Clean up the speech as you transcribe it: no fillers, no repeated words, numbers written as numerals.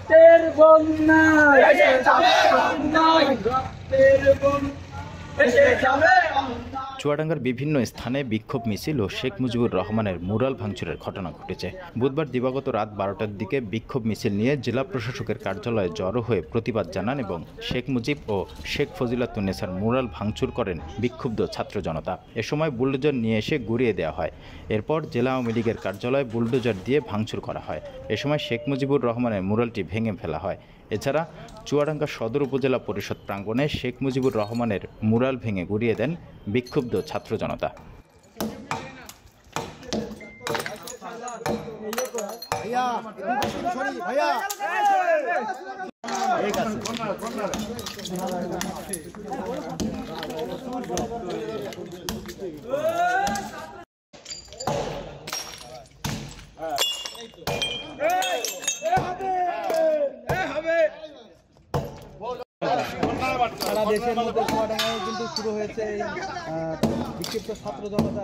রক্তের বন্যায় এসে যাবে বন্যায়, রক্তের বন্যায় এসে যাবে। চুয়াডাঙ্গার বিভিন্ন স্থানে বিক্ষোভ মিছিল ও শেখ মুজিবুর রহমানের মুরাল ভাঙচুরের ঘটনা ঘটেছে। বুধবার দিবাগত রাত 12টার দিকে বিক্ষোভ মিছিল নিয়ে জেলা প্রশাসকের কার্যালয়ে জড়ো হয়ে প্রতিবাদ জানান এবং শেখ মুজিব ও শেখ ফজিলাতুন্নেছার মুরাল ভাঙচুর করেন বিক্ষুব্ধ ছাত্র জনতা। এ সময় বুলডোজার নিয়ে এসে গুঁড়িয়ে দেওয়া হয়। এরপর জেলা আওয়ামী লীগের কার্যালয়ে বুলডোজার দিয়ে ভাঙচুর করা হয়। এ সময় শেখ মুজিবুর রহমানের মুরালটি ভেঙে ফেলা হয়। এছাড়া চুয়াডাঙ্গা সদর উপজেলা পরিষদ প্রাঙ্গণে শেখ মুজিবুর রহমানের মুরাল ভেঙে গুঁড়িয়ে দেন বিক্ষুব্ধ ছাত্র জনতা। সারা দেশের মধ্যে চুয়াডাঙ্গায় কিন্তু শুরু হয়েছে এই বিক্ষিপ্ত ছাত্র জনতা।